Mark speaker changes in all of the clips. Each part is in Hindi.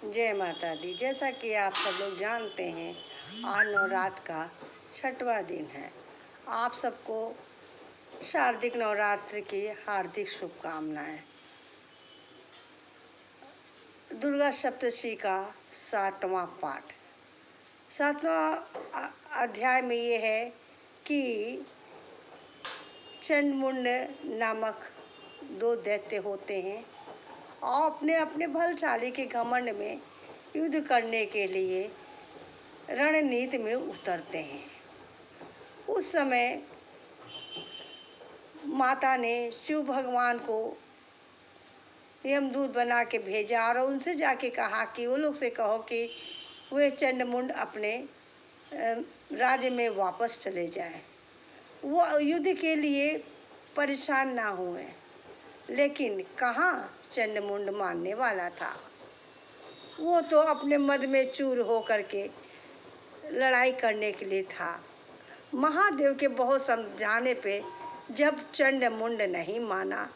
Speaker 1: जय माता दी। जैसा कि आप सब लोग जानते हैं, आज नवरात्र का 6वां दिन है। आप सबको शारदिक नवरात्र की हार्दिक शुभकामनाएं। दुर्गा सप्तशती का 7वां पाठ। 7वां अध्याय में ये है कि चंडमुंड नामक 2 दैत्य होते हैं और अपने अपने बलशाली के घमंड में युद्ध करने के लिए रणनीति में उतरते हैं। उस समय माता ने शिव भगवान को यमदूत बना के भेजा और उनसे जाके कहा कि वो लोग से कहो कि वे चंडमुंड अपने राज्य में वापस चले जाएं। वो युद्ध के लिए परेशान ना हुए, लेकिन कहाँ चंडमुंड मानने वाला था। वो तो अपने मद में चूर हो करके लड़ाई करने के लिए था। महादेव के बहुत समझाने पे जब चंडमुंड नहीं माना,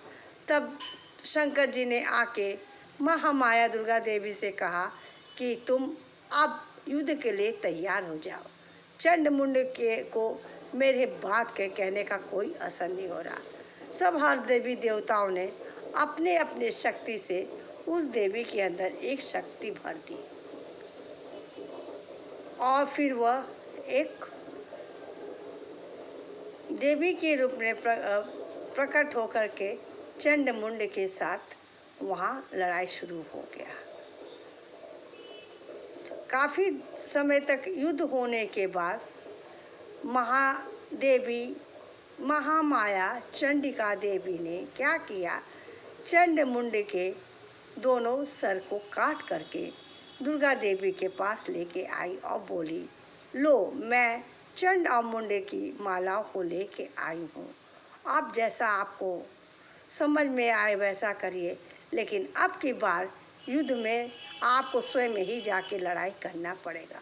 Speaker 1: तब शंकर जी ने आके महामाया दुर्गा देवी से कहा कि तुम अब युद्ध के लिए तैयार हो जाओ। चंडमुंड के को मेरे बात के कहने का कोई असर नहीं हो रहा। सब हर देवी देवताओं ने अपने अपने शक्ति से उस देवी के अंदर एक शक्ति भर दी और फिर वह एक देवी के रूप में प्रकट होकर के चंडमुंड के साथ वहाँ लड़ाई शुरू हो गया। काफ़ी समय तक युद्ध होने के बाद महादेवी महामाया चंडिका देवी ने क्या किया, चंडमुंड के दोनों सर को काट करके दुर्गा देवी के पास लेके आई और बोली, लो मैं चंड और मुंडे की मालाओं को लेके आई हूँ। आप जैसा आपको समझ में आए वैसा करिए, लेकिन अब की बार युद्ध में आपको स्वयं ही जाके लड़ाई करना पड़ेगा।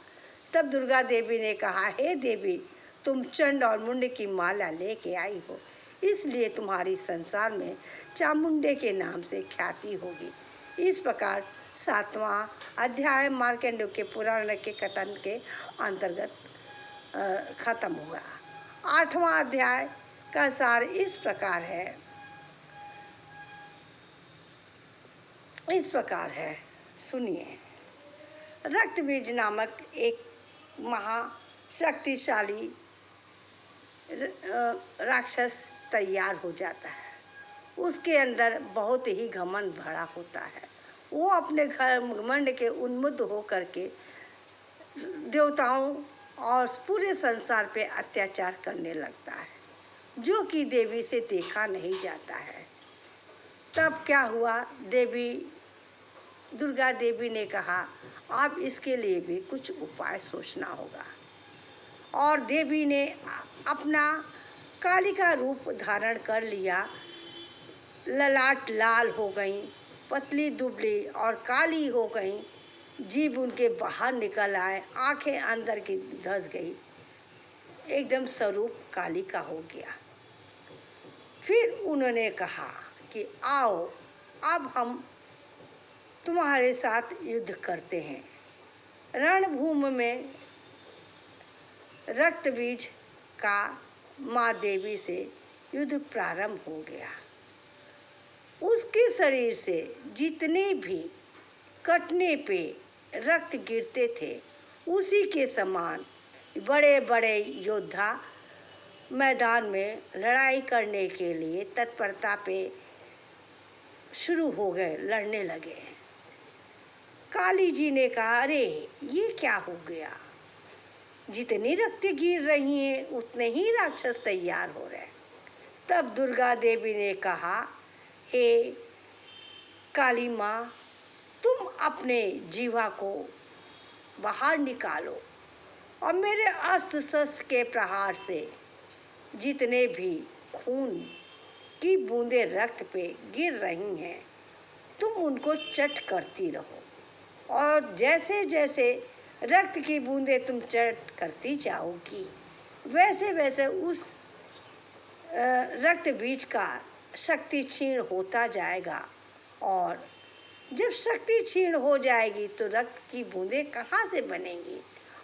Speaker 1: तब दुर्गा देवी ने कहा, हे देवी, तुम चंड और मुंड की माला लेके आई हो, इसलिए तुम्हारी संसार में चामुंडे के नाम से ख्याति होगी। इस प्रकार 7वां अध्याय मार्कंडेय के पुराण के कथन के अंतर्गत खत्म हुआ। 8वां अध्याय का सार इस प्रकार है, सुनिए। रक्तबीज नामक एक महाशक्तिशाली राक्षस तैयार हो जाता है। उसके अंदर बहुत ही घमंड भरा होता है। वो अपने घमंड के उन्मुद्ध होकर के देवताओं और पूरे संसार पे अत्याचार करने लगता है, जो कि देवी से देखा नहीं जाता है। तब क्या हुआ, दुर्गा देवी ने कहा, अब इसके लिए भी कुछ उपाय सोचना होगा। और देवी ने अपना काली का रूप धारण कर लिया। ललाट लाल हो गई, पतली दुबली और काली हो गई, जीभ उनके बाहर निकल आए, आंखें अंदर की धंस गई, एकदम स्वरूप काली का हो गया। फिर उन्होंने कहा कि आओ अब हम तुम्हारे साथ युद्ध करते हैं। रणभूमि में रक्तबीज का माँ देवी से युद्ध प्रारंभ हो गया। उसके शरीर से जितने भी कटने पे रक्त गिरते थे, उसी के समान बड़े बड़े योद्धा मैदान में लड़ाई करने के लिए तत्परता पे शुरू हो गए, लड़ने लगे। काली जी ने कहा, अरे ये क्या हो गया, जितनी रक्त गिर रही हैं उतने ही राक्षस तैयार हो रहे। तब दुर्गा देवी ने कहा, हे काली माँ, तुम अपने जीवा को बाहर निकालो और मेरे अस्त्र शस्त्र के प्रहार से जितने भी खून की बूंदें रक्त पे गिर रही हैं, तुम उनको चट करती रहो। और जैसे जैसे रक्त की बूंदें तुम चट करती जाओगी, वैसे वैसे उस रक्त बीज का शक्ति क्षीण होता जाएगा और जब शक्ति क्षीण हो जाएगी तो रक्त की बूंदें कहाँ से बनेंगी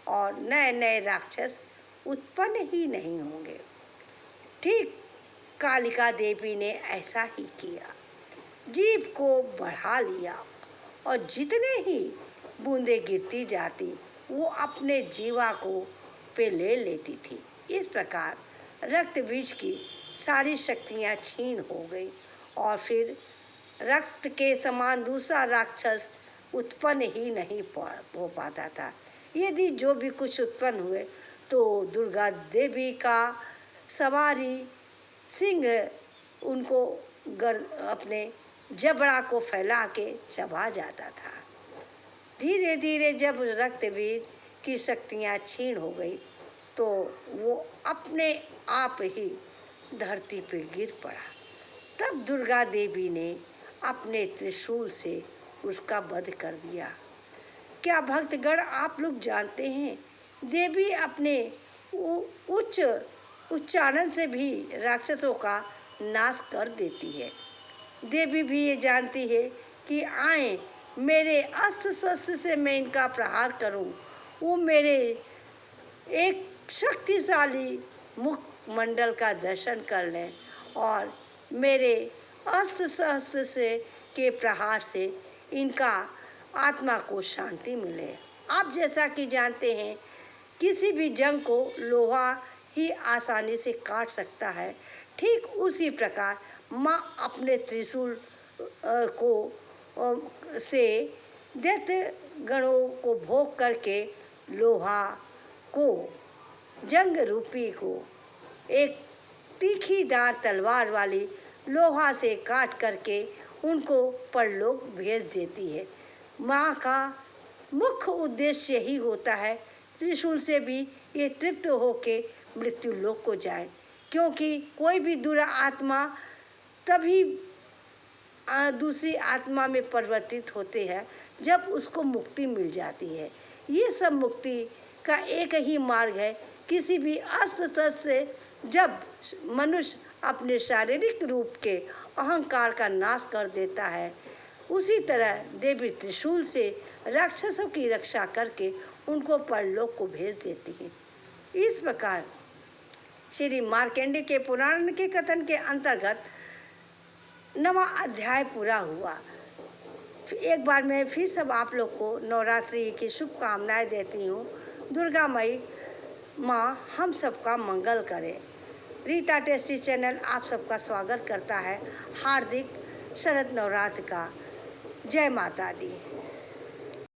Speaker 1: और नए नए राक्षस उत्पन्न ही नहीं होंगे। ठीक कालिका देवी ने ऐसा ही किया, जीभ को बढ़ा लिया और जितने ही बूंदें गिरती जाती वो अपने जीवा को पे ले लेती थी। इस प्रकार रक्त बीज की सारी शक्तियाँ क्षीण हो गई और फिर रक्त के समान दूसरा राक्षस उत्पन्न ही नहीं हो पाता था। यदि जो भी कुछ उत्पन्न हुए तो दुर्गा देवी का सवारी सिंह उनको अपने जबड़ा को फैला के चबा जाता था। धीरे धीरे जब रक्त बीज की शक्तियाँ क्षीण हो गई तो वो अपने आप ही धरती पर गिर पड़ा। तब दुर्गा देवी ने अपने त्रिशूल से उसका वध कर दिया। क्या भक्तगण आप लोग जानते हैं, देवी अपने उच्च उच्चारण से भी राक्षसों का नाश कर देती है। देवी भी ये जानती है कि आए मेरे अस्त्र शस्त्र से मैं इनका प्रहार करूं। वो मेरे एक शक्तिशाली मुख मंडल का दर्शन कर लें और मेरे अस्त्र शस्त्र से के प्रहार से इनका आत्मा को शांति मिले। आप जैसा कि जानते हैं किसी भी जंग को लोहा ही आसानी से काट सकता है, ठीक उसी प्रकार माँ अपने त्रिशूल से दैत्य गणों को भोग करके लोहा को जंग रूपी को एक तीखीदार तलवार वाली लोहा से काट करके उनको परलोक भेज देती है। माँ का मुख्य उद्देश्य यही होता है त्रिशूल से भी ये तृप्त होके मृत्यु लोक को जाए, क्योंकि कोई भी दुरा आत्मा तभी दूसरी आत्मा में परिवर्तित होते हैं जब उसको मुक्ति मिल जाती है। ये सब मुक्ति का एक ही मार्ग है। किसी भी अस्त्र शस्त्र से जब मनुष्य अपने शारीरिक रूप के अहंकार का नाश कर देता है, उसी तरह देवी त्रिशूल से राक्षसों की रक्षा करके उनको परलोक को भेज देती है। इस प्रकार श्री मार्कंडेय के पुराण के कथन के अंतर्गत 9वां अध्याय पूरा हुआ। एक बार मैं फिर सब आप लोग को नवरात्रि की शुभकामनाएं देती हूँ। दुर्गा मई माँ हम सबका मंगल करे। रीता टेस्टी चैनल आप सबका स्वागत करता है। हार्दिक शरद नवरात्र का जय माता दी।